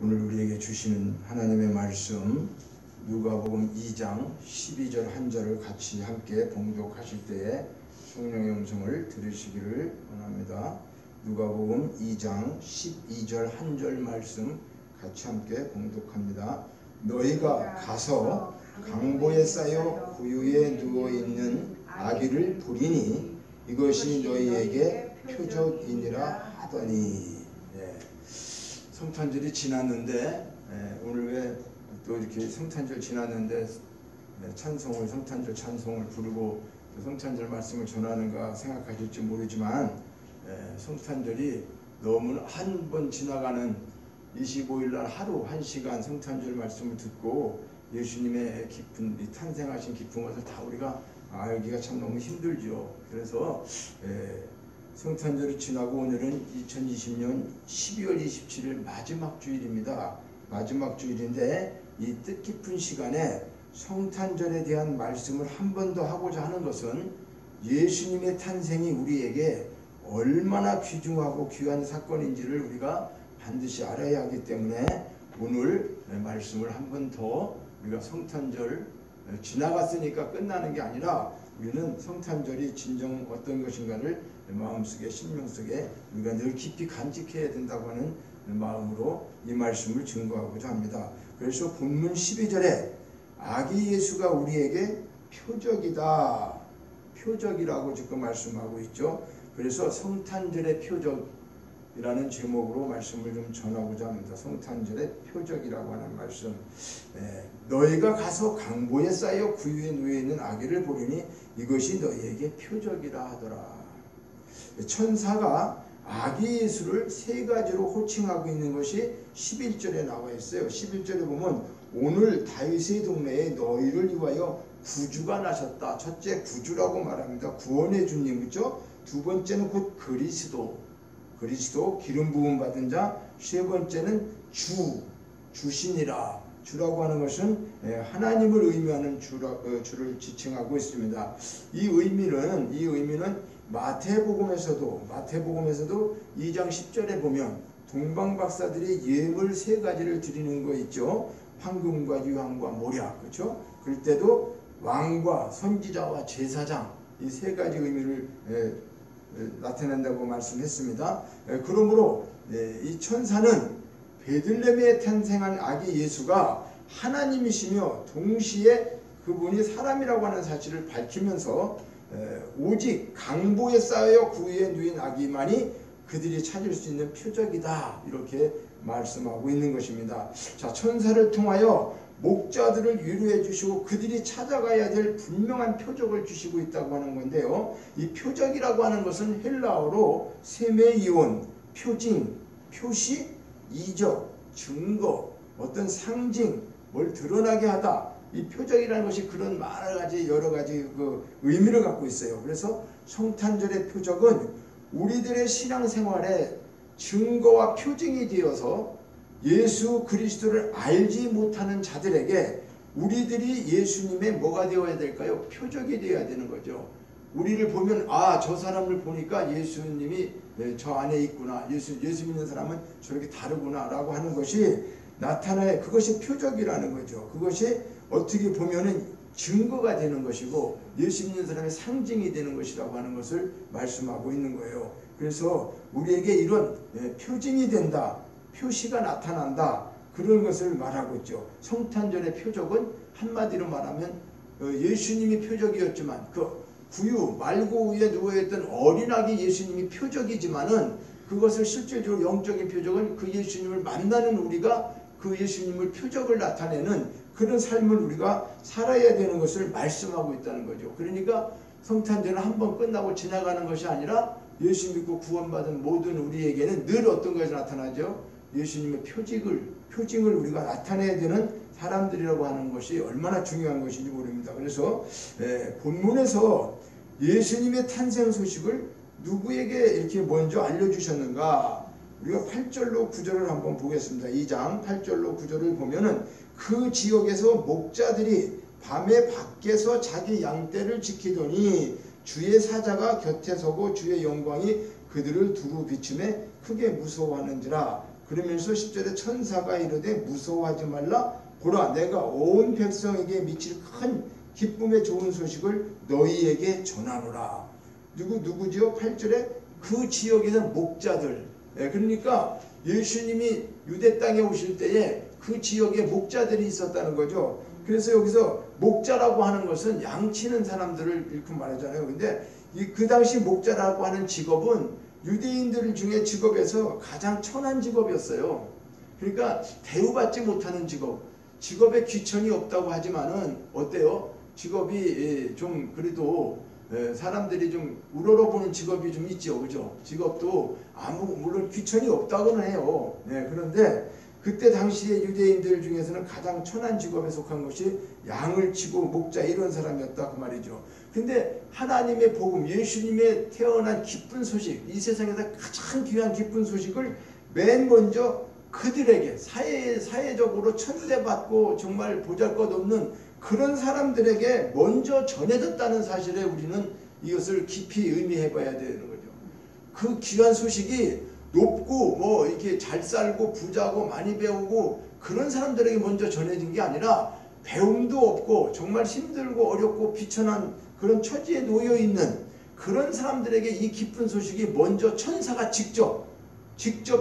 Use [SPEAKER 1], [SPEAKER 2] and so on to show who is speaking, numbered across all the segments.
[SPEAKER 1] 오늘 우리에게 주시는 하나님의 말씀 누가복음 2장 12절 한 절을 같이 함께 봉독하실 때에 성령의 음성을 들으시기를 원합니다. 누가복음 2장 12절 한 절 말씀 같이 함께 봉독합니다. 너희가 가서 강보에 쌓여 구유에 누워있는 아기를 보리니 이것이 너희에게 표적이니라 하더니. 성탄절이 지났는데 오늘 왜 또 이렇게 성탄절 지났는데 성탄절 찬송을 부르고 성탄절 말씀을 전하는가 생각하실지 모르지만 성탄절이 너무 한 번 지나가는 25일날 하루 1시간 성탄절 말씀을 듣고 예수님의 깊은 이 탄생하신 깊은 것을 다 우리가 알기가 참 너무 힘들죠. 그래서 성탄절이 지나고 오늘은 2020년 12월 27일 마지막 주일입니다. 마지막 주일인데 이 뜻깊은 시간에 성탄절에 대한 말씀을 한 번 더 하고자 하는 것은 예수님의 탄생이 우리에게 얼마나 귀중하고 귀한 사건인지를 우리가 반드시 알아야 하기 때문에 오늘 말씀을 한 번 더 우리가 성탄절 지나갔으니까 끝나는 게 아니라 우리는 성탄절이 진정 어떤 것인가를 마음속에 심령 속에 우리가 늘 깊이 간직해야 된다고 하는 마음으로 이 말씀을 증거하고자 합니다. 그래서 본문 12절에 아기 예수가 우리에게 표적이다. 표적이라고 지금 말씀하고 있죠. 그래서 성탄절의 표적이라는 제목으로 말씀을 좀 전하고자 합니다. 성탄절의 표적이라고 하는 말씀. 너희가 가서 강보에 쌓여 구유에 누워있는 아기를 보리니 이것이 너희에게 표적이라 하더라. 천사가 아기 예수를 세 가지로 호칭하고 있는 것이 11절에 나와 있어요. 11절에 보면 오늘 다윗의 동네에 너희를 위하여 구주가 나셨다. 첫째 구주라고 말합니다. 구원의 주님, 그렇죠? 두 번째는 곧 그리스도 기름 부음 받은 자. 세 번째는 주신이라. 주라고 하는 것은 하나님을 의미하는 주를 지칭하고 있습니다. 이 의미는 마태복음에서도 2장 10절에 보면 동방박사들이 예물 세 가지를 드리는 거 있죠. 황금과 유황과 모략, 그렇죠? 그럴 때도 왕과 선지자와 제사장, 이 세 가지 의미를 나타낸다고 말씀했습니다. 그러므로 이 천사는 베들레헴에 탄생한 아기 예수가 하나님이시며 동시에 그분이 사람이라고 하는 사실을 밝히면서 오직 강보에 쌓여 구유에 누인 아기만이 그들이 찾을 수 있는 표적이다, 이렇게 말씀하고 있는 것입니다. 자, 천사를 통하여 목자들을 위로해 주시고 그들이 찾아가야 될 분명한 표적을 주시고 있다고 하는 건데요. 이 표적이라고 하는 것은 헬라어로 세메이온, 표징, 표시, 이적, 증거, 어떤 상징, 뭘 드러나게 하다. 이 표적이라는 것이 그런 여러 가지 그 의미를 갖고 있어요. 그래서 성탄절의 표적은 우리들의 신앙생활에 증거와 표징이 되어서 예수 그리스도를 알지 못하는 자들에게 우리들이 예수님의 뭐가 되어야 될까요? 표적이 되어야 되는 거죠. 우리를 보면 저 사람을 보니까 예수님이 저 안에 있구나, 예수 믿는 사람은 저렇게 다르구나 라고 하는 것이 나타나야, 그것이 표적이라는 거죠. 그것이 어떻게 보면은 증거가 되는 것이고 예수 믿는 사람의 상징이 되는 것이라고 하는 것을 말씀하고 있는 거예요. 그래서 우리에게 이런 표징이 된다, 표시가 나타난다, 그런 것을 말하고 있죠. 성탄절의 표적은 한마디로 말하면 예수님이 표적이었지만 그 구유 말고 위에 누워있던 어린아기 예수님이 표적이지만은 그것을 실질적으로 영적인 표적은 그 예수님을 만나는 우리가 그 예수님을 표적을 나타내는 그런 삶을 우리가 살아야 되는 것을 말씀하고 있다는 거죠. 그러니까 성탄절은 한 번 끝나고 지나가는 것이 아니라 예수 믿고 구원받은 모든 우리에게는 늘 어떤 것이 나타나죠? 예수님의 표징을 우리가 나타내야 되는 사람들이라고 하는 것이 얼마나 중요한 것인지 모릅니다. 그래서 본문에서 예수님의 탄생 소식을 누구에게 이렇게 먼저 알려주셨는가? 우리가 8절로 9절을 한번 보겠습니다. 2장 8절로 9절을 보면은 그 지역에서 목자들이 밤에 밖에서 자기 양떼를 지키더니 주의 사자가 곁에 서고 주의 영광이 그들을 두루 비추매 크게 무서워하는지라. 그러면서 10절에 천사가 이르되 무서워하지 말라. 보라 내가 온 백성에게 미칠 큰 기쁨의 좋은 소식을 너희에게 전하노라. 누구지요? 8절에 그 지역에서 목자들. 그러니까 예수님이 유대 땅에 오실 때에 그 지역에 목자들이 있었다는 거죠. 그래서 여기서 목자라고 하는 것은 양치는 사람들을 일컫 말하잖아요. 근데 그 당시 목자라고 하는 직업은 유대인들 중에 직업에서 가장 천한 직업이었어요. 그러니까 대우받지 못하는 직업, 직업에 귀천이 없다고 하지만은 어때요? 직업이 좀 그래도 사람들이 좀 우러러보는 직업이 좀 있죠, 그죠? 직업도 물론 귀천이 없다고는 해요. 그런데 그때 당시에 유대인들 중에서는 가장 천한 직업에 속한 것이 양을 치고 목자 이런 사람이었다 그 말이죠. 근데 하나님의 복음, 예수님의 태어난 기쁜 소식, 이 세상에서 가장 귀한 기쁜 소식을 맨 먼저 그들에게 사회적으로 천대받고 정말 보잘것없는 그런 사람들에게 먼저 전해졌다는 사실에 우리는 이것을 깊이 의미해 봐야 되는 거죠. 그 귀한 소식이 높고 뭐 이렇게 잘 살고 부자고 많이 배우고 그런 사람들에게 먼저 전해진 게 아니라 배움도 없고 정말 힘들고 어렵고 비천한 그런 처지에 놓여 있는 그런 사람들에게 이 기쁜 소식이 먼저 천사가 직접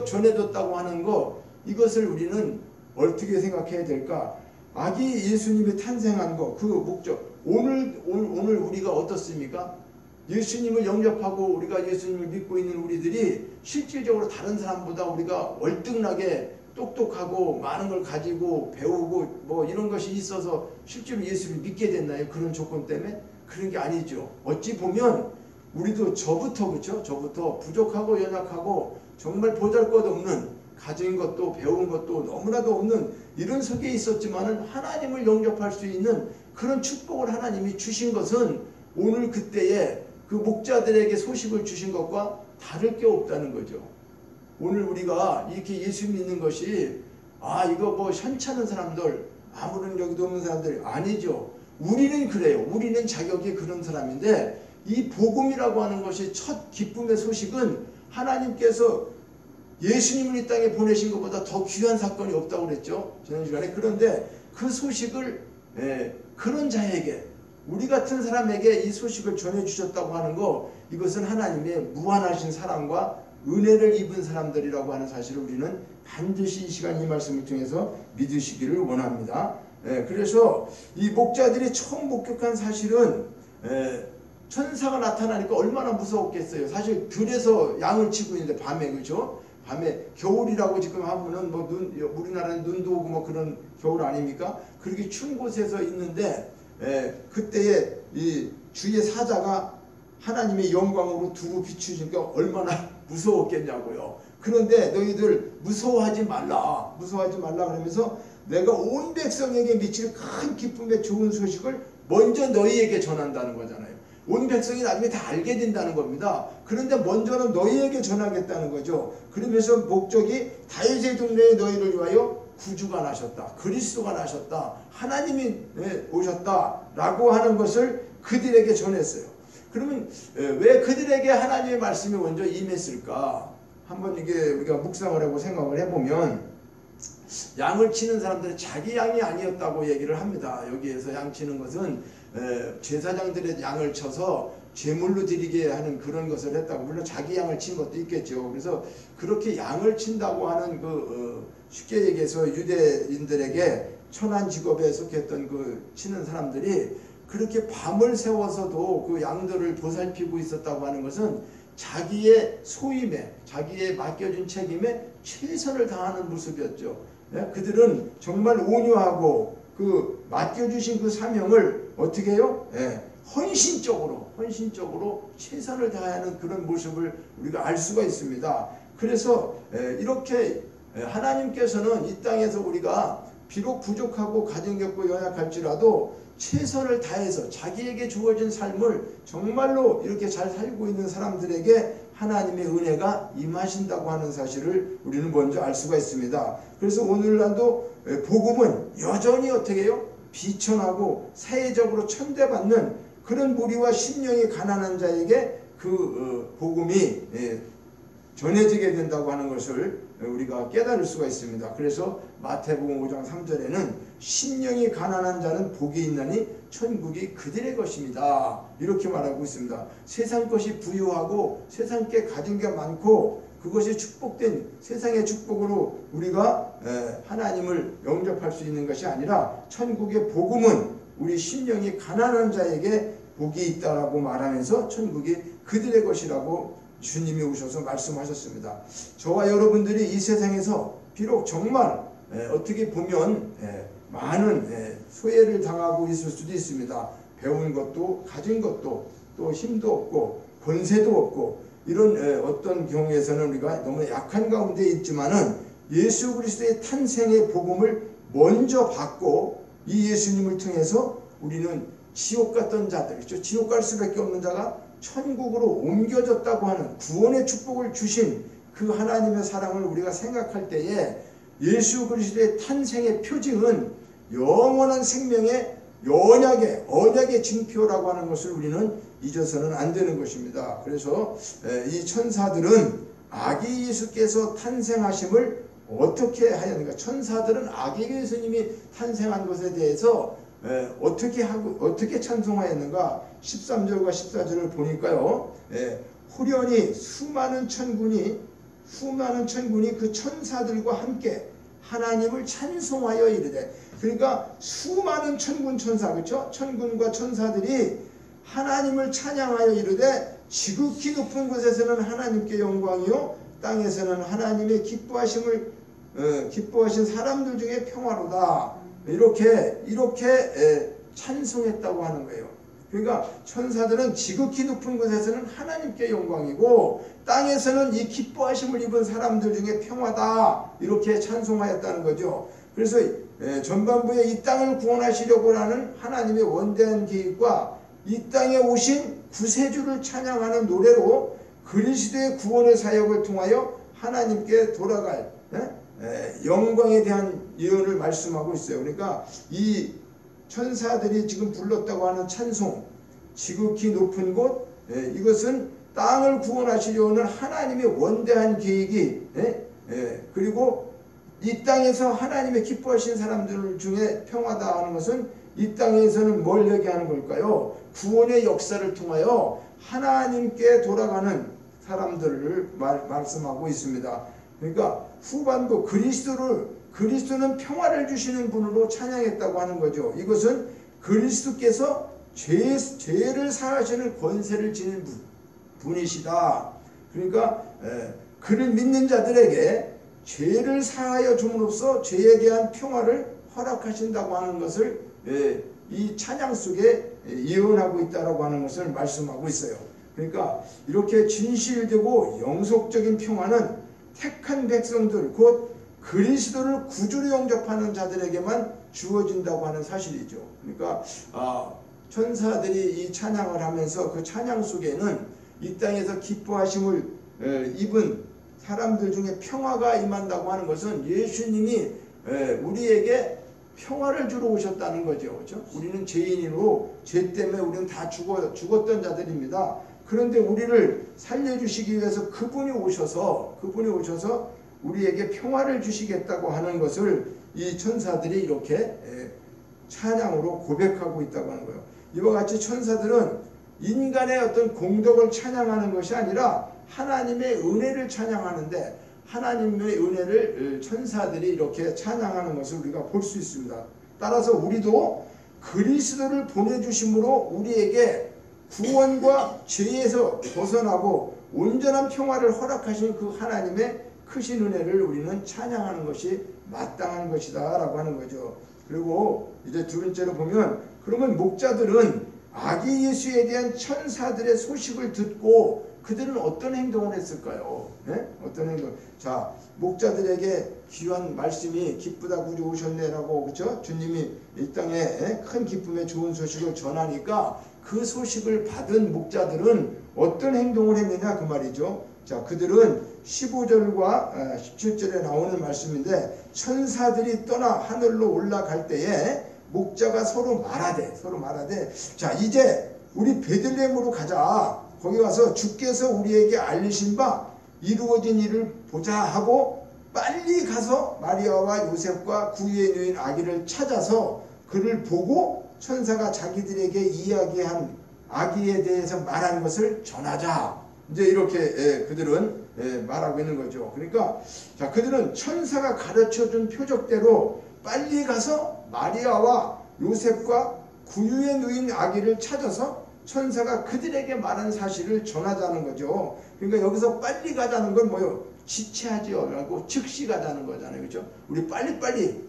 [SPEAKER 1] 전해졌다고 하는 거, 이것을 우리는 어떻게 생각해야 될까? 아기 예수님이 탄생한 거, 그 목적. 오늘 우리가 어떻습니까? 예수님을 영접하고 우리가 예수님을 믿고 있는 우리들이 실질적으로 다른 사람보다 우리가 월등하게 똑똑하고 많은 걸 가지고 배우고 뭐 이런 것이 있어서 실제로 예수를 믿게 됐나요? 그런 조건 때문에? 그런 게 아니죠. 어찌 보면 우리도 저부터 부족하고 연약하고 정말 보잘것없는, 가진 것도 배운 것도 너무나도 없는 이런 속에 있었지만은 하나님을 영접할 수 있는 그런 축복을 하나님이 주신 것은 오늘 그때에 그 목자들에게 소식을 주신 것과 다를 게 없다는 거죠. 오늘 우리가 이렇게 예수 믿는 것이 이거 뭐 현찮은 사람들, 아무런 여기도 없는 사람들 아니죠. 우리는 그래요. 우리는 자격이 그런 사람인데 이 복음이라고 하는 것이 첫 기쁨의 소식은 하나님께서 예수님을 이 땅에 보내신 것보다 더 귀한 사건이 없다고 그랬죠. 지난 시간에. 그런데 그 소식을 그런 자에게, 우리 같은 사람에게 이 소식을 전해주셨다고 하는 거, 이것은 하나님의 무한하신 사랑과 은혜를 입은 사람들이라고 하는 사실을 우리는 반드시 이 시간 이 말씀을 통해서 믿으시기를 원합니다. 그래서 이 목자들이 처음 목격한 사실은 천사가 나타나니까 얼마나 무서웠겠어요. 사실 들에서 양을 치고 있는데 밤에, 그죠? 밤에 겨울이라고 지금 하면은 뭐 우리나라는 눈도 오고 뭐 그런 겨울 아닙니까? 그렇게 추운 곳에서 있는데 그때에 이 주의 사자가 하나님의 영광으로 두루 비추니까 얼마나 무서웠겠냐고요. 그런데 너희들 무서워하지 말라 그러면서 내가 온 백성에게 미칠 큰 기쁨의 좋은 소식을 먼저 너희에게 전한다는 거잖아요. 온 백성이 나중에 다 알게 된다는 겁니다. 그런데 먼저는 너희에게 전하겠다는 거죠. 그러면서 목적이 다윗의 동네에 너희를 위하여 구주가 나셨다, 그리스도가 나셨다, 하나님이 오셨다라고 하는 것을 그들에게 전했어요. 그러면 왜 그들에게 하나님의 말씀이 먼저 임했을까? 한번 이게 우리가 묵상을 하고 생각을 해보면, 양을 치는 사람들은 자기 양이 아니었다고 얘기를 합니다. 여기에서 양 치는 것은 제사장들의 양을 쳐서 제물로 드리게 하는 그런 것을 했다고. 물론 자기 양을 친 것도 있겠죠. 그래서 그렇게 양을 친다고 하는 쉽게 얘기해서 유대인들에게 천한 직업에 속했던 그 치는 사람들이 그렇게 밤을 새워서도 그 양들을 보살피고 있었다고 하는 것은 자기의 소임에, 자기의 맡겨준 책임에 최선을 다하는 모습이었죠. 그들은 정말 온유하고 그 맡겨주신 그 사명을 어떻게 해요? 헌신적으로 최선을 다하는 그런 모습을 우리가 알 수가 있습니다. 그래서 이렇게 하나님께서는 이 땅에서 우리가 비록 부족하고 가정겹고 연약할지라도 최선을 다해서 자기에게 주어진 삶을 정말로 이렇게 잘 살고 있는 사람들에게 하나님의 은혜가 임하신다고 하는 사실을 우리는 먼저 알 수가 있습니다. 그래서 오늘날도 복음은 여전히 어떻게 해요? 비천하고 사회적으로 천대받는 그런 무리와 심령이 가난한 자에게 그 복음이 전해지게 된다고 하는 것을 우리가 깨달을 수가 있습니다. 그래서 마태복음 5장 3절에는 심령이 가난한 자는 복이 있나니 천국이 그들의 것입니다. 이렇게 말하고 있습니다. 세상 것이 부유하고 세상 게 가진 게 많고 그것이 축복된 세상의 축복으로 우리가 하나님을 영접할 수 있는 것이 아니라 천국의 복음은 우리 심령이 가난한 자에게 복이 있다라고 말하면서 천국이 그들의 것이라고 주님이 오셔서 말씀하셨습니다. 저와 여러분들이 이 세상에서 비록 정말 어떻게 보면 많은 소외를 당하고 있을 수도 있습니다. 배운 것도 가진 것도 또 힘도 없고 권세도 없고 이런 어떤 경우에서는 우리가 너무 약한 가운데 있지만은 예수 그리스도의 탄생의 복음을 먼저 받고 이 예수님을 통해서 우리는 지옥 갔던 자들, 그렇죠? 지옥 갈 수밖에 없는 자가 천국으로 옮겨졌다고 하는 구원의 축복을 주신 그 하나님의 사랑을 우리가 생각할 때에 예수 그리스도의 탄생의 표징은 영원한 생명의 언약의 징표라고 하는 것을 우리는 잊어서는 안 되는 것입니다. 그래서 이 천사들은 아기 예수께서 탄생하심을 어떻게 하였는가? 천사들은 아기 예수님이 탄생한 것에 대해서 어떻게 찬송하였는가? 13절과 14절을 보니까요. 후련히 수많은 천군이 그 천사들과 함께 하나님을 찬송하여 이르되, 그러니까 수많은 천군 천사, 그렇죠? 천군과 천사들이 하나님을 찬양하여 이르되 지극히 높은 곳에서는 하나님께 영광이요 땅에서는 하나님의 기뻐하신 사람들 중에 평화로다. 이렇게 찬송했다고 하는 거예요. 그러니까 천사들은 지극히 높은 곳에서는 하나님께 영광이고 땅에서는 이 기뻐하심을 입은 사람들 중에 평화다. 이렇게 찬송하였다는 거죠. 그래서 전반부에 이 땅을 구원하시려고 하는 하나님의 원대한 계획과 이 땅에 오신 구세주를 찬양하는 노래로 그리스도의 구원의 사역을 통하여 하나님께 돌아갈 영광에 대한 예언을 말씀하고 있어요. 그러니까 이 천사들이 지금 불렀다고 하는 찬송, 지극히 높은 곳, 이것은 땅을 구원하시려 하는 하나님의 원대한 계획이, 그리고 이 땅에서 하나님의 기뻐하신 사람들 중에 평화다 하는 것은 이 땅에서는 뭘 얘기하는 걸까요? 구원의 역사를 통하여 하나님께 돌아가는 사람들을 말씀하고 있습니다. 그러니까 후반부 그리스도는 평화를 주시는 분으로 찬양했다고 하는 거죠. 이것은 그리스도께서 죄를 사하시는 권세를 지닌 분이시다. 그러니까 그를 믿는 자들에게 죄를 사하여 줌으로써 죄에 대한 평화를 허락하신다고 하는 것을 이 찬양 속에 예언하고 있다라고 하는 것을 말씀하고 있어요. 그러니까 이렇게 진실되고 영속적인 평화는 택한 백성들, 곧 그리스도를 구주로 영접하는 자들에게만 주어진다고 하는 사실이죠. 그러니까 천사들이 이 찬양을 하면서 그 찬양 속에는 이 땅에서 기뻐하심을 입은 사람들 중에 평화가 임한다고 하는 것은 예수님이 우리에게 평화를 주러 오셨다는 거죠. 그렇죠? 우리는 죄인으로 죄 때문에 우리는 다 죽었던 자들입니다. 그런데 우리를 살려주시기 위해서 그분이 오셔서 우리에게 평화를 주시겠다고 하는 것을 이 천사들이 이렇게 찬양으로 고백하고 있다고 하는 거예요. 이와 같이 천사들은 인간의 어떤 공덕을 찬양하는 것이 아니라 하나님의 은혜를 찬양하는데, 하나님의 은혜를 천사들이 이렇게 찬양하는 것을 우리가 볼 수 있습니다. 따라서 우리도 그리스도를 보내주심으로 우리에게 구원과 죄에서 벗어나고 온전한 평화를 허락하신 그 하나님의 크신 은혜를 우리는 찬양하는 것이 마땅한 것이다 라고 하는 거죠. 그리고 이제 두 번째로 보면, 그러면 목자들은 아기 예수에 대한 천사들의 소식을 듣고 그들은 어떤 행동을 했을까요? 어떤 행동? 자, 목자들에게 귀한 말씀이 기쁘다 구주 오셨네라고, 그렇죠? 주님이 이 땅에 큰 기쁨의 좋은 소식을 전하니까 그 소식을 받은 목자들은 어떤 행동을 했느냐 그 말이죠. 자, 그들은 15절과 17절에 나오는 말씀인데, 천사들이 떠나 하늘로 올라갈 때에 목자가 서로 말하되, 자, 이제 우리 베들레헴으로 가자. 거기 가서 주께서 우리에게 알리신 바 이루어진 일을 보자 하고 빨리 가서 마리아와 요셉과 구유에 누인 아기를 찾아서 그를 보고 천사가 자기들에게 이야기한 아기에 대해서 말한 것을 전하자. 이제 이렇게 그들은 말하고 있는 거죠. 그러니까 자, 그들은 천사가 가르쳐준 표적대로 빨리 가서 마리아와 요셉과 구유에 누인 아기를 찾아서 천사가 그들에게 말한 사실을 전하자는 거죠. 그러니까 여기서 빨리 가자는 건 뭐요? 지체하지요 말고 즉시 가자는 거잖아요. 그렇죠?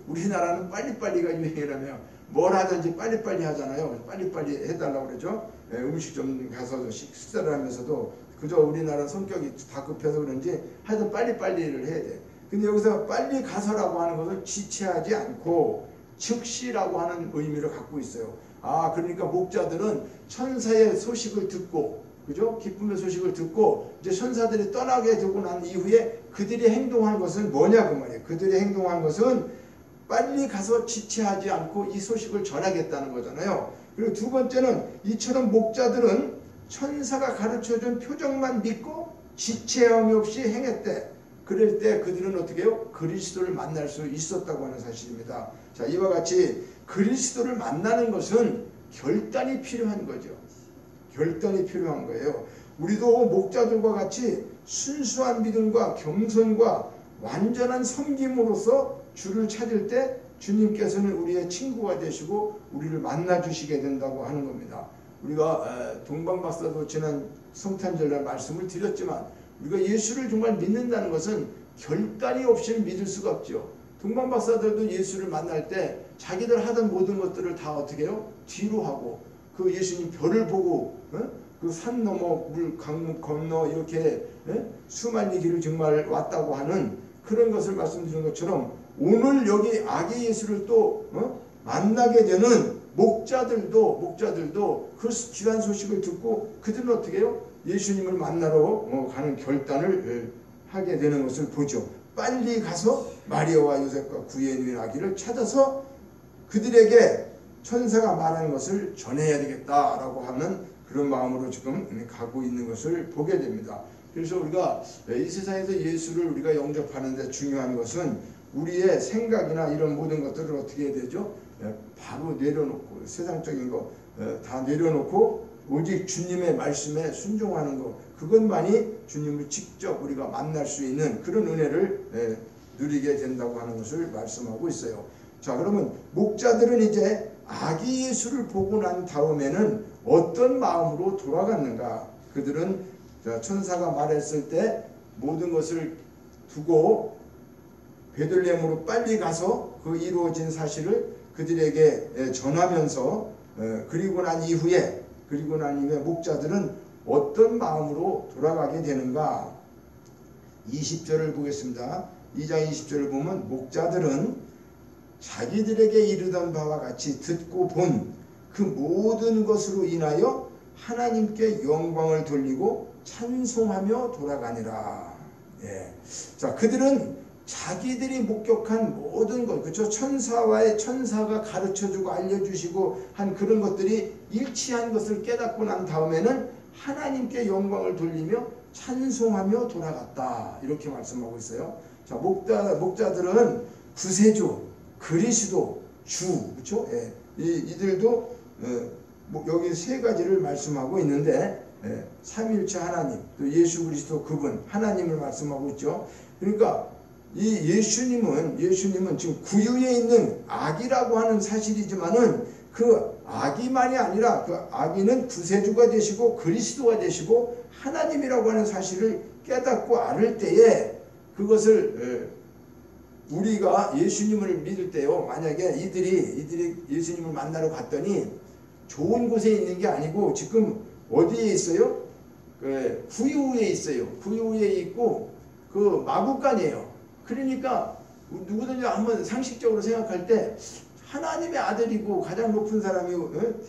[SPEAKER 1] 우리나라는 빨리빨리가 유행이라며 뭘 하든지 빨리빨리 하잖아요. 빨리빨리 해달라고 그러죠. 음식점 가서 식사를 하면서도 그저 우리나라 성격이 다 급해서 그런지 하여튼 빨리빨리를 해야 돼. 근데 여기서 빨리 가서라고 하는 것은 지체하지 않고 즉시라고 하는 의미를 갖고 있어요. 아, 그러니까 목자들은 천사의 소식을 듣고, 그죠? 기쁨의 소식을 듣고 이제 천사들이 떠나게 되고 난 이후에 그들이 행동한 것은 뭐냐 그 말이에요. 그들이 행동한 것은 빨리 가서 지체하지 않고 이 소식을 전하겠다는 거잖아요. 그리고 두 번째는 이처럼 목자들은 천사가 가르쳐준 표적만 믿고 지체함이 없이 행했대. 그럴 때 그들은 어떻게 해요? 그리스도를 만날 수 있었다고 하는 사실입니다. 자, 이와 같이 그리스도를 만나는 것은 결단이 필요한 거죠. 결단이 필요한 거예요. 우리도 목자들과 같이 순수한 믿음과 겸손과 완전한 섬김으로써 주를 찾을 때 주님께서는 우리의 친구가 되시고 우리를 만나 주시게 된다고 하는 겁니다. 우리가 동방박사도 지난 성탄절날 말씀을 드렸지만 우리가 예수를 정말 믿는다는 것은 결단이 없이는 믿을 수가 없죠. 동방박사들도 예수를 만날 때 자기들 하던 모든 것들을 다 어떻게 해요? 뒤로 하고 그 예수님 별을 보고 그 산 넘어 물 강물 건너 이렇게 수많은 길을 정말 왔다고 하는 그런 것을 말씀드린 것처럼 오늘 여기 아기 예수를 또 만나게 되는 목자들도 그 귀한 소식을 듣고 그들은 어떻게 해요? 예수님을 만나러 가는 결단을 하게 되는 것을 보죠. 빨리 가서 마리아와 요셉과 구유에 누인 아기를 찾아서 그들에게 천사가 말하는 것을 전해야 되겠다라고 하는 그런 마음으로 지금 가고 있는 것을 보게 됩니다. 그래서 우리가 이 세상에서 예수를 우리가 영접하는 데 중요한 것은 우리의 생각이나 이런 모든 것들을 어떻게 해야 되죠? 바로 내려놓고 세상적인 거 다 내려놓고 오직 주님의 말씀에 순종하는 것, 그것만이 주님을 직접 우리가 만날 수 있는 그런 은혜를 누리게 된다고 하는 것을 말씀하고 있어요. 자, 그러면 목자들은 이제 아기 예수를 보고 난 다음에는 어떤 마음으로 돌아갔는가? 그들은 천사가 말했을 때 모든 것을 두고 베들레헴으로 빨리 가서 그 이루어진 사실을 그들에게 전하면서 그리고 난 이후에 목자들은 어떤 마음으로 돌아가게 되는가? 20절을 보겠습니다. 2장 20절을 보면 목자들은 자기들에게 이르던 바와 같이 듣고 본 그 모든 것으로 인하여 하나님께 영광을 돌리고 찬송하며 돌아가니라. 예. 자, 그들은 자기들이 목격한 모든 것, 그렇죠? 천사가 가르쳐주고 알려주시고 한 그런 것들이 일치한 것을 깨닫고 난 다음에는 하나님께 영광을 돌리며 찬송하며 돌아갔다. 이렇게 말씀하고 있어요. 자, 목자들은 구세주, 그리스도, 주, 그렇죠? 예. 이들도 여기 세 가지를 말씀하고 있는데 삼위일체 하나님, 또 예수 그리스도 그분 하나님을 말씀하고 있죠. 그러니까 이 예수님은 지금 구유에 있는 아기라고 하는 사실이지만은 그 아기만이 아니라 그 아기는 구세주가 되시고 그리스도가 되시고 하나님이라고 하는 사실을 깨닫고 알을 때에 그것을 우리가 예수님을 믿을 때요, 만약에 이들이 예수님을 만나러 갔더니 좋은 곳에 있는 게 아니고 지금 어디에 있어요? 구유에 있어요. 구유에 있고 그 마구간이에요. 그러니까 누구든지 한번 상식적으로 생각할 때 하나님의 아들이고 가장 높은 사람이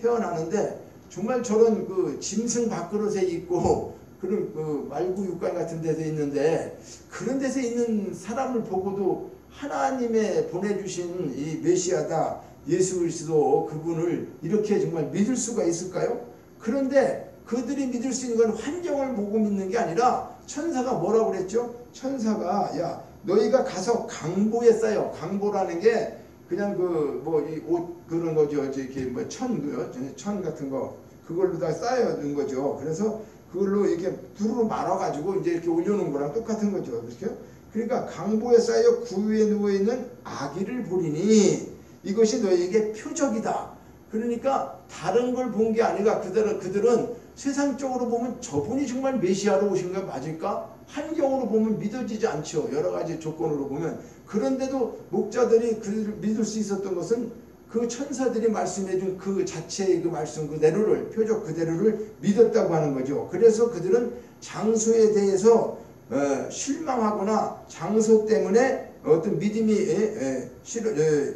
[SPEAKER 1] 태어나는데 정말 저런 그 짐승 밥그릇에 있고 그런 그 말구육간 같은 데서 있는데 그런 데서 있는 사람을 보고도 하나님의 보내주신 이 메시아다 예수 그리스도 그분을 이렇게 정말 믿을 수가 있을까요? 그런데 그들이 믿을 수 있는 건 환경을 보고 믿는 게 아니라 천사가 뭐라고 그랬죠? 천사가 야 너희가 가서 강보에 쌓여. 강보라는 게 그냥 그 뭐 이 옷 그런 거죠. 이렇게 뭐 천고요. 천 같은 거 그걸로 다 쌓여둔 거죠. 그래서 그걸로 이렇게 두루로 말아가지고 이제 이렇게 올려놓은 거랑 똑같은 거죠. 그렇죠? 그러니까 강보에 쌓여 구유에 누워있는 아기를 보리니 이것이 너희에게 표적이다. 그러니까 다른 걸 본 게 아니라 그들은 세상적으로 보면 저분이 정말 메시아로 오신 거 맞을까? 환경으로 보면 믿어지지 않죠. 여러 가지 조건으로 보면. 그런데도 목자들이 그를 믿을 수 있었던 것은 그 천사들이 말씀해준 그 자체의 그 말씀 그대로를, 표적 그대로를 믿었다고 하는 거죠. 그래서 그들은 장소에 대해서 실망하거나 장소 때문에 어떤 믿음이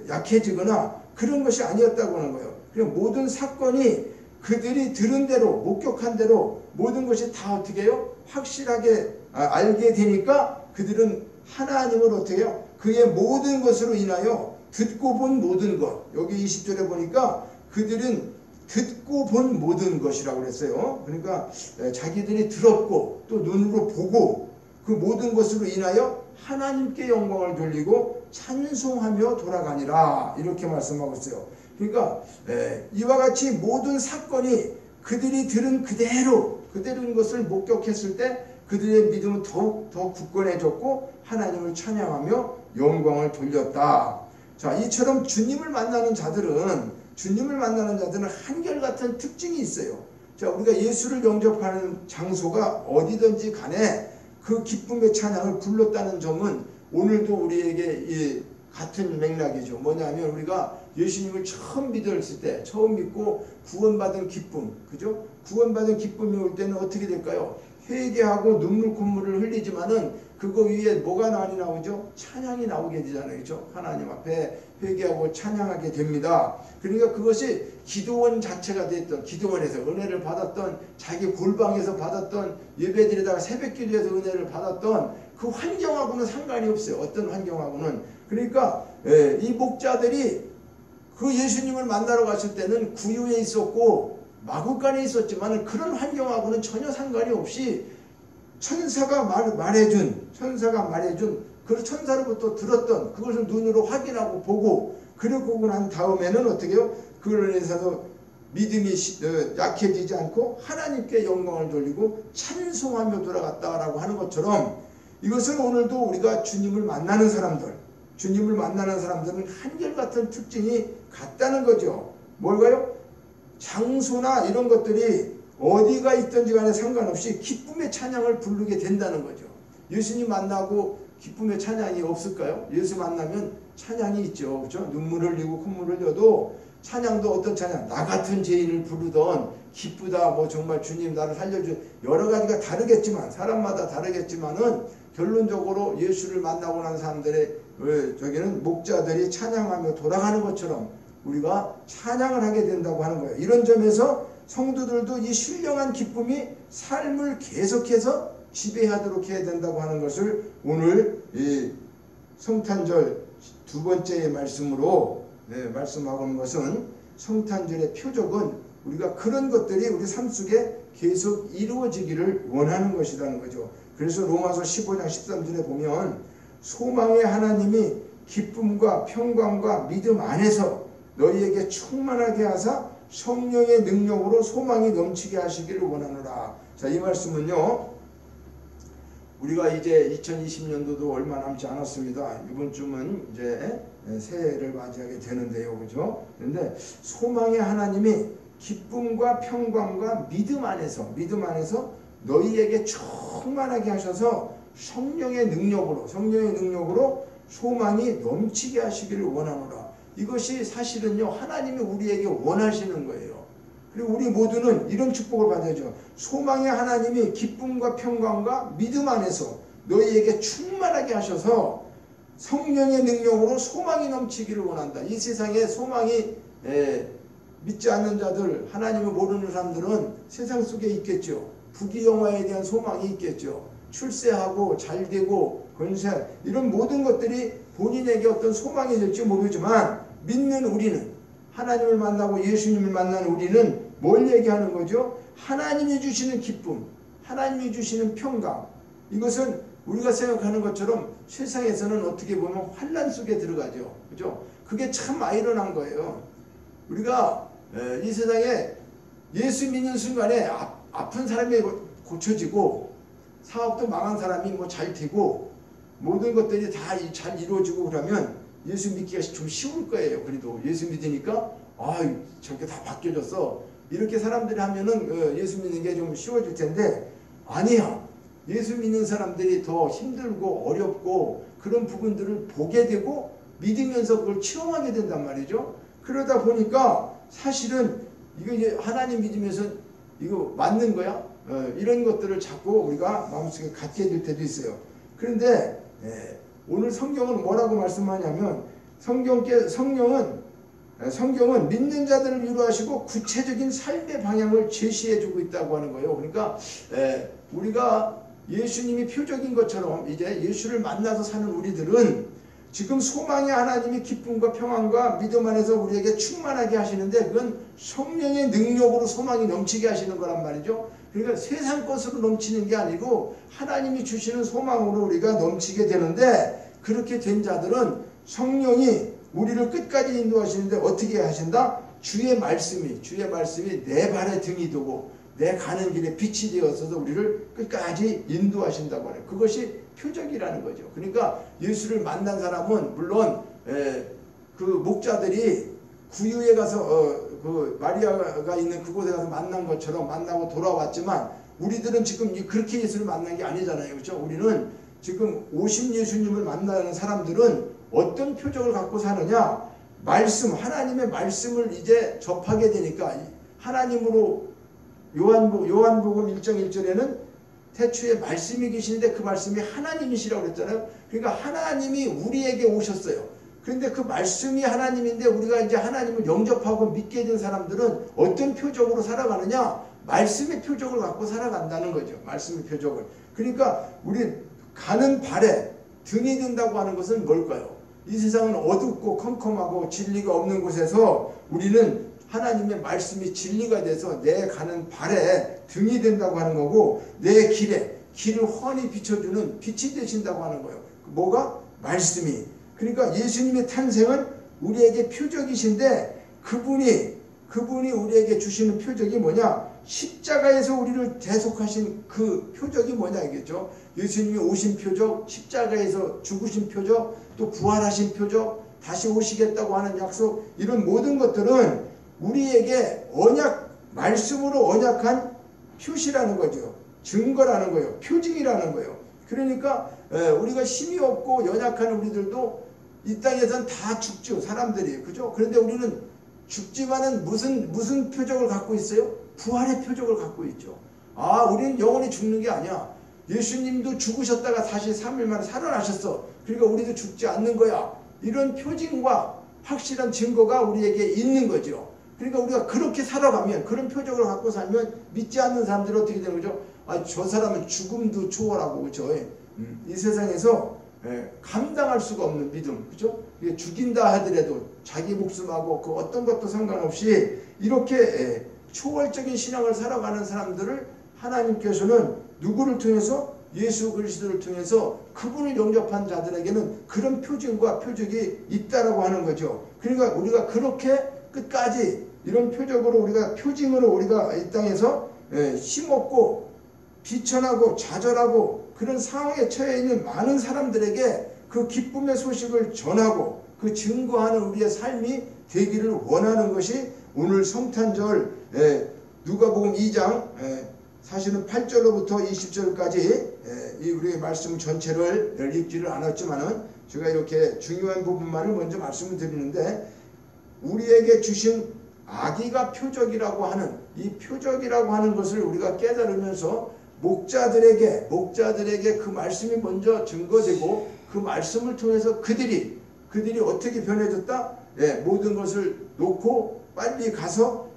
[SPEAKER 1] 약해지거나 그런 것이 아니었다고 하는 거예요. 그냥 모든 사건이 그들이 들은 대로, 목격한 대로 모든 것이 다 어떻게 해요? 확실하게 알게 되니까 그들은 하나님을 어떻게 해요? 그의 모든 것으로 인하여 듣고 본 모든 것. 여기 20절에 보니까 그들은 듣고 본 모든 것이라고 그랬어요. 그러니까 자기들이 들었고 또 눈으로 보고 그 모든 것으로 인하여 하나님께 영광을 돌리고 찬송하며 돌아가니라. 이렇게 말씀하고 있어요. 그러니까 이와 같이 모든 사건이 그들이 들은 그대로인 것을 목격했을 때 그들의 믿음은 더욱 더 굳건해졌고 하나님을 찬양하며 영광을 돌렸다. 자, 이처럼 주님을 만나는 자들은 한결같은 특징이 있어요. 자, 우리가 예수를 영접하는 장소가 어디든지 간에 그 기쁨의 찬양을 불렀다는 점은 오늘도 우리에게 같은 맥락이죠. 뭐냐면 우리가 예수님을 처음 믿었을 때, 처음 믿고 구원받은 기쁨, 그죠? 구원받은 기쁨이 올 때는 어떻게 될까요? 회개하고 눈물 콧물을 흘리지만은 그거 위에 뭐가 많이 나오죠? 찬양이 나오게 되잖아요. 그죠? 하나님 앞에 회개하고 찬양하게 됩니다. 그러니까 그것이 기도원 자체가 됐던, 기도원에서 은혜를 받았던, 자기 골방에서 받았던, 예배드리다가 새벽 기도에서 은혜를 받았던 그 환경하고는 상관이 없어요. 어떤 환경하고는. 그러니까 이 목자들이 그 예수님을 만나러 갔을 때는 구유에 있었고 마구간에 있었지만 그런 환경하고는 전혀 상관이 없이 천사가 말해준 그 천사로부터 들었던 그것을 눈으로 확인하고 보고 그러고 난 다음에는 어떻게 해요? 그걸 인해서 믿음이 약해지지 않고 하나님께 영광을 돌리고 찬송하며 돌아갔다라고 하는 것처럼 이것은 오늘도 우리가 주님을 만나는 사람들은 한결같은 특징이 같다는 거죠. 뭘까요? 장소나 이런 것들이 어디가 있든지 간에 상관없이 기쁨의 찬양을 부르게 된다는 거죠. 예수님 만나고 기쁨의 찬양이 없을까요? 예수 만나면 찬양이 있죠. 그렇죠? 눈물 흘리고 콧물 흘려도 찬양도 어떤 찬양? 나 같은 죄인을 부르던 기쁘다, 뭐 정말 주님 나를 살려주, 여러 가지가 다르겠지만, 사람마다 다르겠지만은 결론적으로 예수를 만나고 난 사람들의 저기는 목자들이 찬양하며 돌아가는 것처럼 우리가 찬양을 하게 된다고 하는 거예요. 이런 점에서 성도들도 이 신령한 기쁨이 삶을 계속해서 지배하도록 해야 된다고 하는 것을 오늘 이 성탄절 두 번째 말씀으로 말씀하고 있는 것은 성탄절의 표적은 우리가 그런 것들이 우리 삶 속에 계속 이루어지기를 원하는 것이라는 거죠. 그래서 로마서 15장 13절에 보면 소망의 하나님이 기쁨과 평강과 믿음 안에서 너희에게 충만하게 하사 성령의 능력으로 소망이 넘치게 하시기를 원하노라. 자, 이 말씀은요, 우리가 이제 2020년도도 얼마 남지 않았습니다. 이번 주면 이제 새해를 맞이하게 되는데요. 그죠? 그런데 소망의 하나님이 기쁨과 평강과 믿음 안에서 너희에게 충만하게 하셔서 성령의 능력으로 소망이 넘치게 하시기를 원하노라. 이것이 사실은요, 하나님이 우리에게 원하시는 거예요. 그리고 우리 모두는 이런 축복을 받아야죠. 소망의 하나님이 기쁨과 평강과 믿음 안에서 너희에게 충만하게 하셔서 성령의 능력으로 소망이 넘치기를 원한다. 이 세상에 소망이 믿지 않는 자들, 하나님을 모르는 사람들은 세상 속에 있겠죠. 부귀영화에 대한 소망이 있겠죠. 출세하고 잘되고 권세, 이런 모든 것들이 본인에게 어떤 소망이 될지 모르지만 믿는 우리는, 하나님을 만나고 예수님을 만나는 우리는 뭘 얘기하는 거죠? 하나님이 주시는 기쁨, 하나님이 주시는 평강, 이것은 우리가 생각하는 것처럼 세상에서는 어떻게 보면 환난 속에 들어가죠. 그죠? 그게 참 아이러니한 거예요. 우리가 이 세상에 예수 믿는 순간에 아픈 사람이 고쳐지고 사업도 망한 사람이 뭐 잘 되고 모든 것들이 다 잘 이루어지고 그러면 예수 믿기가 좀 쉬울 거예요. 그래도 예수 믿으니까 저렇게 다 바뀌어졌어. 이렇게 사람들이 하면은 예수 믿는 게 좀 쉬워질 텐데 아니야. 예수 믿는 사람들이 더 힘들고 어렵고 그런 부분들을 보게 되고 믿으면서 그걸 체험하게 된단 말이죠. 그러다 보니까 사실은 이거 이제 하나님 믿으면서 이거 맞는 거야? 이런 것들을 자꾸 우리가 마음속에 갖게 될 때도 있어요. 그런데 오늘 성경은 뭐라고 말씀하냐면 성경은 믿는 자들을 위로하시고 구체적인 삶의 방향을 제시해주고 있다고 하는 거예요. 그러니까 우리가 예수님이 표적인 것처럼 이제 예수를 만나서 사는 우리들은 지금 소망의 하나님이 기쁨과 평안과 믿음 안에서 우리에게 충만하게 하시는데 그건 성령의 능력으로 소망이 넘치게 하시는 거란 말이죠. 그러니까 세상 것으로 넘치는 게 아니고 하나님이 주시는 소망으로 우리가 넘치게 되는데 그렇게 된 자들은 성령이 우리를 끝까지 인도하시는데 어떻게 하신다? 주의 말씀이 내 발에 등이 되고 내 가는 길에 빛이 되어서 우리를 끝까지 인도하신다고 하는 그것이 표적이라는 거죠. 그러니까 예수를 만난 사람은 물론 그 목자들이 구유에 가서 그 마리아가 있는 그곳에 가서 만난 것처럼 만나고 돌아왔지만 우리들은 지금 그렇게 예수를 만난 게 아니잖아요. 그렇죠? 우리는 지금 오신 예수님을 만나는 사람들은 어떤 표적을 갖고 사느냐? 하나님의 말씀을 이제 접하게 되니까 하나님으로 요한복음 1장 1절에는 태초에 말씀이 계시는데 그 말씀이 하나님이시라고 그랬잖아요. 그러니까 하나님이 우리에게 오셨어요. 그런데 그 말씀이 하나님인데 우리가 이제 하나님을 영접하고 믿게 된 사람들은 어떤 표적으로 살아가느냐? 말씀의 표적을 갖고 살아간다는 거죠. 말씀의 표적을. 그러니까 우리 가는 발에 등이 된다고 하는 것은 뭘까요? 이 세상은 어둡고 컴컴하고 진리가 없는 곳에서 우리는 하나님의 말씀이 진리가 돼서 내 가는 발에 등이 된다고 하는 거고 내 길을 훤히 비춰주는 빛이 되신다고 하는 거예요. 뭐가? 말씀이. 그러니까 예수님의 탄생은 우리에게 표적이신데 그분이 우리에게 주시는 표적이 뭐냐? 십자가에서 우리를 대속하신 그 표적이 뭐냐겠죠. 예수님이 오신 표적, 십자가에서 죽으신 표적, 또 부활하신 표적, 다시 오시겠다고 하는 약속, 이런 모든 것들은 우리에게 말씀으로 언약한 표시라는 거죠. 증거라는 거예요. 표징이라는 거예요. 그러니까 우리가 힘이 없고 연약한 우리들도 이 땅에선 다 죽죠. 사람들이. 그죠? 그런데 우리는 죽지만은 무슨 표적을 갖고 있어요? 부활의 표적을 갖고 있죠. 우리는 영원히 죽는 게 아니야. 예수님도 죽으셨다가 다시 3일 만에 살아나셨어. 그러니까 우리도 죽지 않는 거야. 이런 표징과 확실한 증거가 우리에게 있는 거죠. 그러니까 우리가 그렇게 살아가면, 그런 표적을 갖고 살면 믿지 않는 사람들은 어떻게 되는 거죠? 저 사람은 죽음도 초월하고, 그죠? 이 세상에서 감당할 수가 없는 믿음, 그죠? 죽인다 하더라도 자기 목숨하고 그 어떤 것도 상관없이 이렇게 초월적인 신앙을 살아가는 사람들을 하나님께서는 누구를 통해서? 예수 그리스도를 통해서 그분을 영접한 자들에게는 그런 표징과 표적이 있다라고 하는 거죠. 그러니까 우리가 그렇게 끝까지 이런 표적으로 우리가 표징으로 우리가 이 땅에서 힘없고 비천하고 좌절하고 그런 상황에 처해 있는 많은 사람들에게 그 기쁨의 소식을 전하고 그 증거하는 우리의 삶이 되기를 원하는 것이 오늘 성탄절 누가복음 2장 사실은 8절로부터 20절까지 우리의 말씀 전체를 읽지를 않았지만은 제가 이렇게 중요한 부분만을 먼저 말씀을 드리는데, 우리에게 주신 아기가 표적이라고 하는 이 표적이라고 하는 것을 우리가 깨달으면서 목자들에게 그 말씀이 먼저 증거되고 그 말씀을 통해서 그들이 어떻게 변해졌다? 모든 것을 놓고 빨리 가서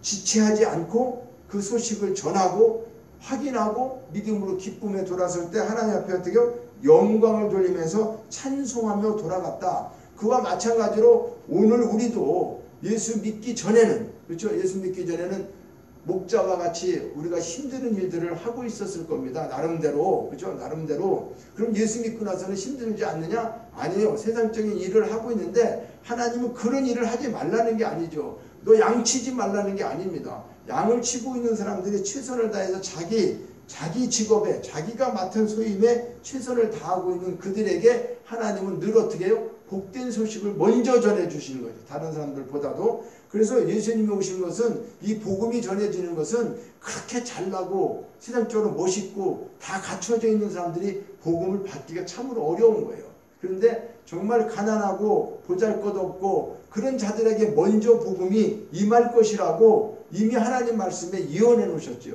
[SPEAKER 1] 지체하지 않고 그 소식을 전하고 확인하고 믿음으로 기쁨에 돌아설 때 하나님 앞에 어떻게 영광을 돌리면서 찬송하며 돌아갔다. 그와 마찬가지로 오늘 우리도 예수 믿기 전에는, 그렇죠? 예수 믿기 전에는 목자와 같이 우리가 힘드는 일들을 하고 있었을 겁니다. 나름대로. 그죠? 나름대로. 그럼 예수 믿고 나서는 힘들지 않느냐? 아니에요. 세상적인 일을 하고 있는데 하나님은 그런 일을 하지 말라는 게 아니죠. 너 양 치지 말라는 게 아닙니다. 양을 치고 있는 사람들이 최선을 다해서 자기 직업에 자기가 맡은 소임에 최선을 다하고 있는 그들에게 하나님은 늘 어떻게 해요? 복된 소식을 먼저 전해주시는 거죠. 다른 사람들보다도. 그래서 예수님이 오신 것은 이 복음이 전해지는 것은 그렇게 잘나고 세상적으로 멋있고 다 갖춰져 있는 사람들이 복음을 받기가 참으로 어려운 거예요. 그런데 정말 가난하고 보잘것없고 그런 자들에게 먼저 복음이 임할 것이라고 이미 하나님 말씀에 예언해 놓으셨죠.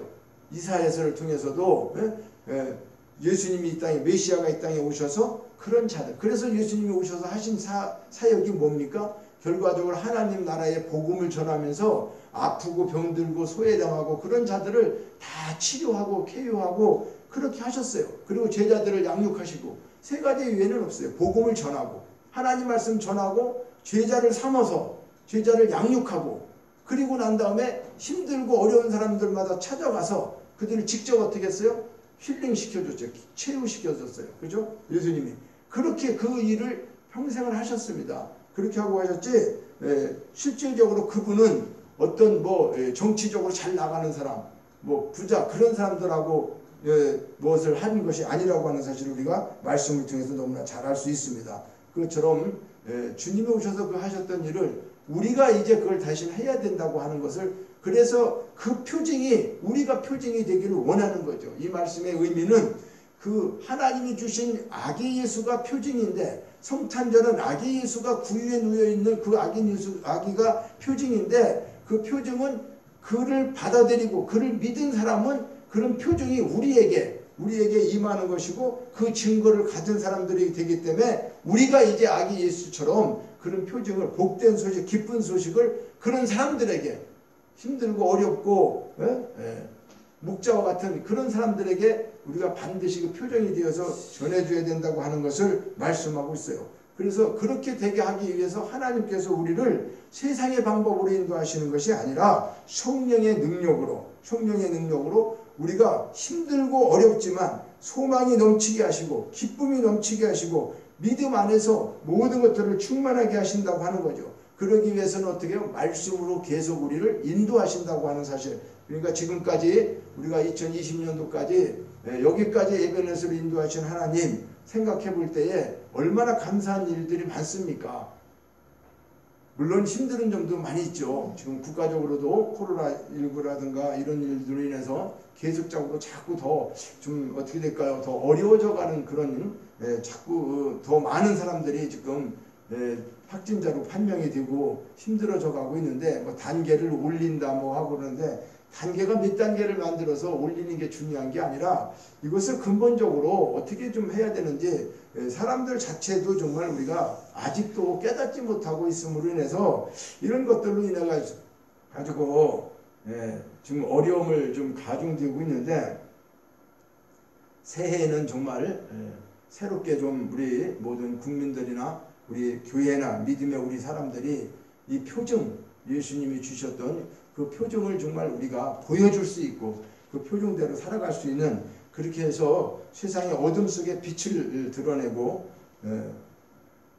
[SPEAKER 1] 이사야서를 통해서도 예수님이 이 땅에 메시아가 이 땅에 오셔서 그런 자들, 그래서 예수님이 오셔서 하신 사역이 뭡니까? 결과적으로 하나님 나라의 복음을 전하면서 아프고 병들고 소외당하고 그런 자들을 다 치료하고 쾌유하고 그렇게 하셨어요. 그리고 제자들을 양육하시고 세 가지 외에는 없어요. 복음을 전하고 하나님 말씀 전하고 제자를 삼아서 제자를 양육하고 그리고 난 다음에 힘들고 어려운 사람들마다 찾아가서 그들을 직접 어떻게 했어요? 힐링시켜줬죠. 치유시켜줬어요. 그죠? 예수님이. 그렇게 그 일을 평생을 하셨습니다. 그렇게 하고 하셨지, 실질적으로 그분은 어떤 정치적으로 잘 나가는 사람, 부자, 그런 사람들하고 무엇을 하는 것이 아니라고 하는 사실을 우리가 말씀을 통해서 너무나 잘 알 수 있습니다. 그것처럼 주님이 오셔서 그 하셨던 일을 우리가 이제 그걸 다시 해야 된다고 하는 것을, 그래서 그 표징이 우리가 표징이 되기를 원하는 거죠. 이 말씀의 의미는 그 하나님이 주신 아기 예수가 표징인데, 성탄절은 아기 예수가 구유에 누워 있는 그 아기가 표징인데, 그 표징은 그를 받아들이고 그를 믿은 사람은 그런 표징이 우리에게 임하는 것이고, 그 증거를 가진 사람들이 되기 때문에 우리가 이제 아기 예수처럼 그런 표징을, 복된 소식, 기쁜 소식을 그런 사람들에게, 힘들고 어렵고 목자와 같은 그런 사람들에게 우리가 반드시 그 표정이 되어서 전해줘야 된다고 하는 것을 말씀하고 있어요. 그래서 그렇게 되게 하기 위해서 하나님께서 우리를 세상의 방법으로 인도하시는 것이 아니라 성령의 능력으로 우리가 힘들고 어렵지만 소망이 넘치게 하시고 기쁨이 넘치게 하시고 믿음 안에서 모든 것들을 충만하게 하신다고 하는 거죠. 그러기 위해서는 어떻게 해요? 말씀으로 계속 우리를 인도하신다고 하는 사실. 그러니까 지금까지 우리가 2020년도까지 여기까지 예배넷으로 인도하신 하나님 생각해 볼 때에 얼마나 감사한 일들이 많습니까? 물론 힘든 점도 많이 있죠. 지금 국가적으로도 코로나19라든가 이런 일들로 인해서 계속적으로 자꾸 더 좀 어떻게 될까요? 더 어려워져 가는 그런, 자꾸 더 많은 사람들이 지금 확진자로 판명이 되고 힘들어져 가고 있는데, 단계를 올린다 하고 그러는데, 단계가 몇 단계를 만들어서 올리는 게 중요한 게 아니라 이것을 근본적으로 어떻게 좀 해야 되는지, 사람들 자체도 정말 우리가 아직도 깨닫지 못하고 있음으로 인해서 이런 것들로 인해 가지고 지금 어려움을 좀 가중되고 있는데, 새해에는 정말 새롭게 좀 우리 모든 국민들이나 우리 교회나 믿음의 우리 사람들이 이 표징, 예수님이 주셨던 그 표징을 정말 우리가 보여줄 수 있고 그 표징대로 살아갈 수 있는, 그렇게 해서 세상의 어둠 속에 빛을 드러내고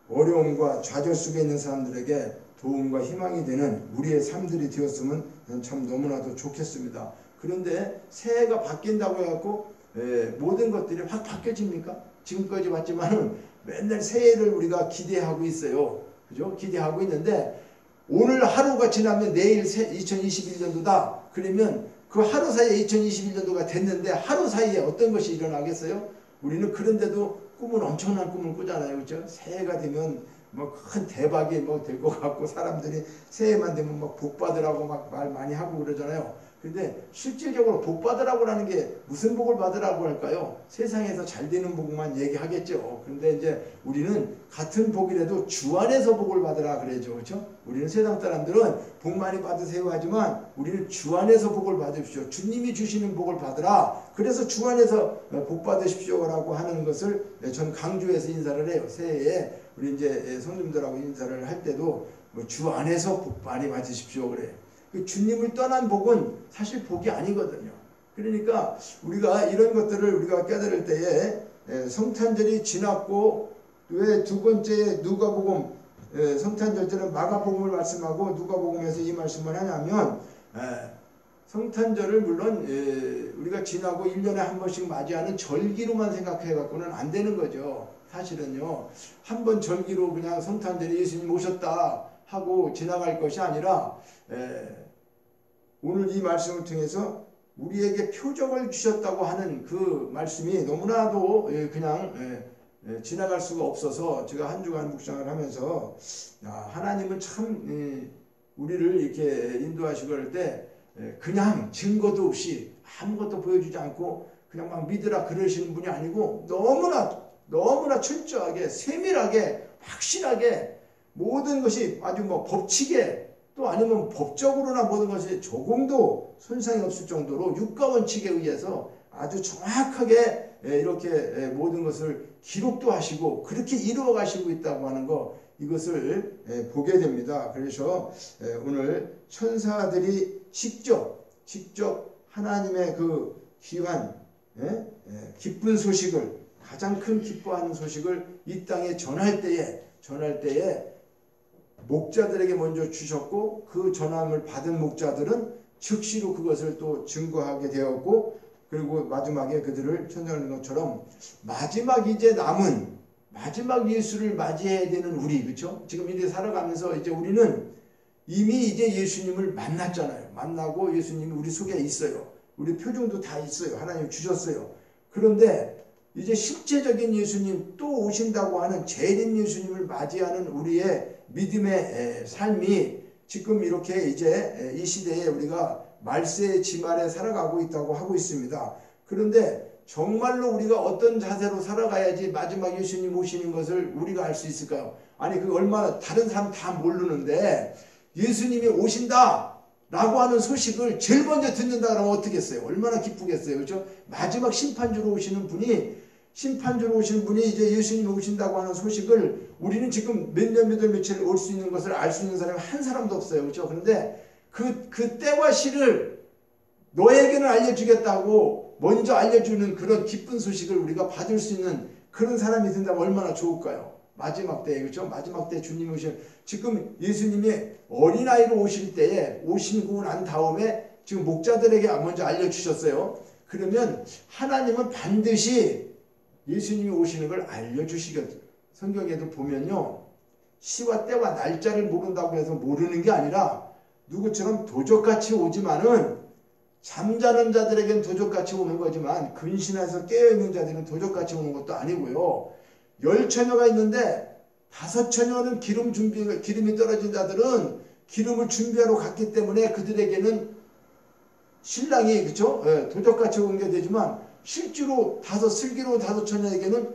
[SPEAKER 1] 어려움과 좌절 속에 있는 사람들에게 도움과 희망이 되는 우리의 삶들이 되었으면 참 너무나도 좋겠습니다. 그런데 새해가 바뀐다고 해갖고 모든 것들이 확 바뀌어집니까? 지금까지 봤지만은 맨날 새해를 우리가 기대하고 있어요. 그죠? 기대하고 있는데, 오늘 하루가 지나면 내일 2021년도다. 그러면 그 하루 사이에 2021년도가 됐는데 하루 사이에 어떤 것이 일어나겠어요? 우리는 그런데도 엄청난 꿈을 꾸잖아요. 그렇죠? 새해가 되면 큰 대박이 될 것 같고, 사람들이 새해만 되면 복 받으라고 말 많이 하고 그러잖아요. 근데 실질적으로 복 받으라고 하는 게 무슨 복을 받으라고 할까요? 세상에서 잘 되는 복만 얘기하겠죠. 그런데 이제 우리는 같은 복이라도 주 안에서 복을 받으라 그러죠. 그렇죠? 우리는 세상 사람들은 복 많이 받으세요 하지만 우리는 주 안에서 복을 받으십시오. 주님이 주시는 복을 받으라. 그래서 주 안에서 복 받으십시오라고 하는 것을 전 강조해서 인사를 해요. 새해에 우리 이제 성도님들하고 인사를 할 때도 주 안에서 복 많이 받으십시오 그래. 그 주님을 떠난 복은 사실 복이 아니거든요. 그러니까 우리가 이런 것들을 우리가 깨달을 때에 성탄절이 지났고 왜 두 번째 누가복음 성탄절 때는 마가복음을 말씀하고 누가복음에서 이 말씀을 하냐면 성탄절을 물론 우리가 지나고 1년에 한 번씩 맞이하는 절기로만 생각해 갖고는 안 되는 거죠. 사실은요. 한 번 절기로 그냥 성탄절에 예수님 오셨다 하고 지나갈 것이 아니라 오늘 이 말씀을 통해서 우리에게 표적을 주셨다고 하는 그 말씀이 너무나도 그냥 지나갈 수가 없어서 제가 한 주간 묵상을 하면서 하나님은 참 우리를 이렇게 인도하시고 그럴 때 그냥 증거도 없이 아무것도 보여주지 않고 그냥 막 믿으라 그러시는 분이 아니고 너무나 철저하게 세밀하게 확실하게 모든 것이 아주 뭐 법칙에 또 아니면 법적으로나 모든 것이 조금도 손상이 없을 정도로 육가원칙에 의해서 아주 정확하게 이렇게 모든 것을 기록도 하시고 그렇게 이루어 가시고 있다고 하는 거 이것을 보게 됩니다. 그래서 오늘 천사들이 직접 하나님의 그 귀한 기쁜 소식을 가장 큰 기뻐하는 소식을 이 땅에 전할 때에 목자들에게 먼저 주셨고 그 전함을 받은 목자들은 즉시로 그것을 또 증거하게 되었고 그리고 마지막에 그들을 천사하는 것처럼 마지막 이제 남은 마지막 예수를 맞이해야 되는 우리 그렇죠? 지금 이렇게 살아가면서 이제 우리는 이미 이제 예수님을 만났잖아요. 만나고 예수님이 우리 속에 있어요. 우리 표정도 다 있어요. 하나님 주셨어요. 그런데 이제 실제적인 예수님 또 오신다고 하는 재림 예수님을 맞이하는 우리의 믿음의 삶이 지금 이렇게 이제 이 시대에 우리가 말세의 지말에 살아가고 있다고 하고 있습니다. 그런데 정말로 우리가 어떤 자세로 살아가야지 마지막 예수님 오시는 것을 우리가 알 수 있을까요? 아니 그 얼마나 다른 사람 다 모르는데 예수님이 오신다 라고 하는 소식을 제일 먼저 듣는다 그러면 어떻겠어요? 얼마나 기쁘겠어요. 그렇죠? 마지막 심판주로 오시는 분이 이제 예수님이 오신다고 하는 소식을 우리는 지금 몇 년 며칠 올 수 있는 것을 알 수 있는 사람이 한 사람도 없어요. 그렇죠? 그런데 그 때와 시를 너에게는 알려주겠다고 먼저 알려주는 그런 기쁜 소식을 우리가 받을 수 있는 그런 사람이 된다면 얼마나 좋을까요? 마지막 때에 그렇죠? 마지막 때 주님이 오실 지금 예수님이 어린아이로 오실 때에 오시고 난 다음에 지금 목자들에게 먼저 알려주셨어요. 그러면 하나님은 반드시 예수님이 오시는 걸 알려주시거든요. 성경에도 보면요. 시와 때와 날짜를 모른다고 해서 모르는 게 아니라 누구처럼 도적같이 오지만은 잠자는 자들에겐 도적같이 오는 거지만 근신해서 깨어있는 자들은 도적같이 오는 것도 아니고요. 10처녀가 있는데 5처녀는 기름이 떨어진 자들은 기름을 준비하러 갔기 때문에 그들에게는 신랑이 그렇죠? 도적같이 온 게 되지만 실제로 슬기로운 5처녀에게는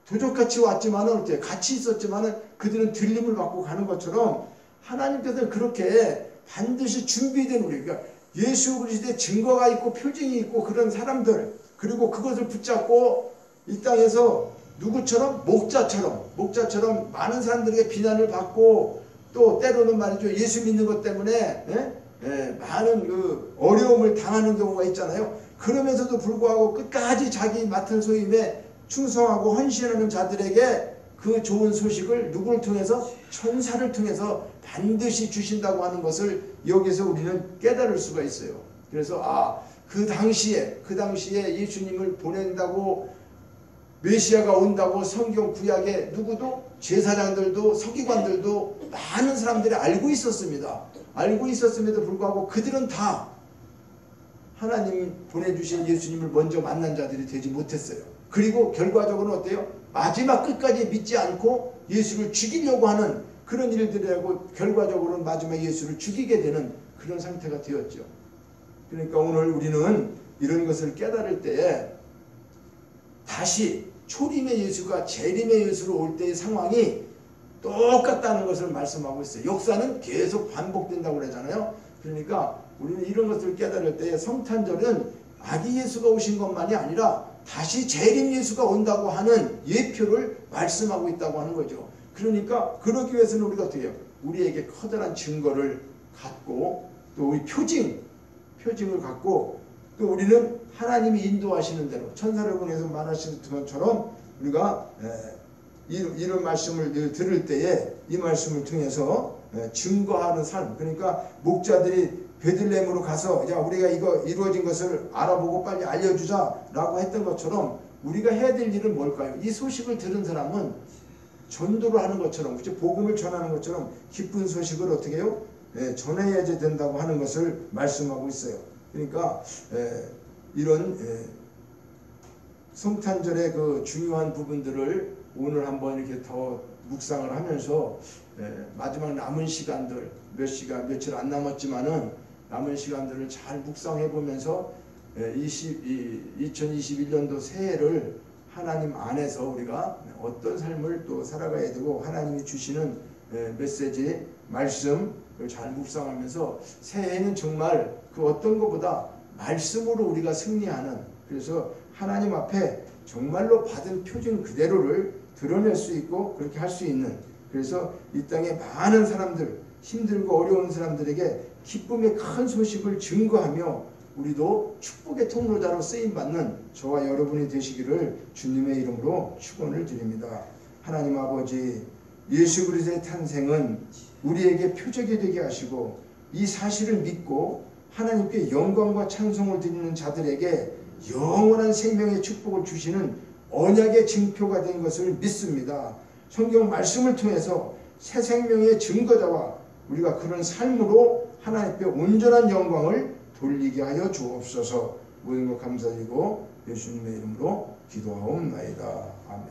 [SPEAKER 1] 도적같이 왔지만은 어때요? 같이 있었지만은 그들은 들림을 받고 가는 것처럼 하나님께서는 그렇게 반드시 준비된 우리 그러니까 예수 그리스도의 증거가 있고 표징이 있고 그런 사람들 그리고 그것을 붙잡고 이 땅에서 누구처럼 목자처럼 많은 사람들에게 비난을 받고 또 때로는 말이죠 예수 믿는 것 때문에 많은 그 어려움을 당하는 경우가 있잖아요. 그러면서도 불구하고 끝까지 자기 맡은 소임에 충성하고 헌신하는 자들에게 그 좋은 소식을 누구를 통해서 천사를 통해서 반드시 주신다고 하는 것을 여기서 우리는 깨달을 수가 있어요. 그래서 그 당시에 예수님을 보낸다고 메시아가 온다고 성경 구약에 누구도 제사장들도 서기관들도 많은 사람들이 알고 있었습니다. 알고 있었음에도 불구하고 그들은 다 하나님 보내주신 예수님을 먼저 만난 자들이 되지 못했어요. 그리고 결과적으로는 어때요? 마지막 끝까지 믿지 않고 예수를 죽이려고 하는 그런 일들이라고 결과적으로는 마지막 예수를 죽이게 되는 그런 상태가 되었죠. 그러니까 오늘 우리는 이런 것을 깨달을 때에 다시 초림의 예수가 재림의 예수로 올 때의 상황이 똑같다는 것을 말씀하고 있어요. 역사는 계속 반복된다고 그러잖아요. 그러니까 우리는 이런 것을 깨달을 때 성탄절은 아기 예수가 오신 것만이 아니라 다시 재림 예수가 온다고 하는 예표를 말씀하고 있다고 하는 거죠. 그러니까 그러기 위해서는 우리가 어떻게 해요? 우리에게 커다란 증거를 갖고 또 우리 표징을 갖고 또 우리는 하나님이 인도하시는 대로 천사를 보내서 말하시는 것처럼 우리가 이런 말씀을 들을 때에 이 말씀을 통해서 증거하는 삶. 그러니까 목자들이 베들레헴으로 가서 야 우리가 이거 이루어진 것을 알아보고 빨리 알려주자라고 했던 것처럼 우리가 해야 될 일은 뭘까요? 이 소식을 들은 사람은 전도를 하는 것처럼 그렇죠? 복음을 전하는 것처럼 기쁜 소식을 어떻게 해요? 전해야 된다고 하는 것을 말씀하고 있어요. 그러니까 이런 성탄절의 그 중요한 부분들을 오늘 한번 이렇게 더 묵상을 하면서 마지막 남은 시간들 며칠 안 남았지만은 남은 시간들을 잘 묵상해 보면서 2021년도 새해를 하나님 안에서 우리가 어떤 삶을 또 살아가야 되고 하나님이 주시는 메시지 말씀을 잘 묵상하면서 새해에는 정말 그 어떤 것보다 말씀으로 우리가 승리하는 그래서 하나님 앞에 정말로 받은 표징 그대로를 드러낼 수 있고 그렇게 할 수 있는 그래서 이 땅에 많은 사람들 힘들고 어려운 사람들에게 기쁨의 큰 소식을 증거하며 우리도 축복의 통로자로 쓰임받는 저와 여러분이 되시기를 주님의 이름으로 축원을 드립니다. 하나님 아버지 예수 그리스도의 탄생은 우리에게 표적이 되게 하시고 이 사실을 믿고 하나님께 영광과 찬송을 드리는 자들에게 영원한 생명의 축복을 주시는 언약의 징표가 된 것을 믿습니다. 성경 말씀을 통해서 새 생명의 증거자와 우리가 그런 삶으로 하나님께 온전한 영광을 돌리게 하여 주옵소서. 모든 것 감사드리고 예수님의 이름으로 기도하옵나이다. 아멘.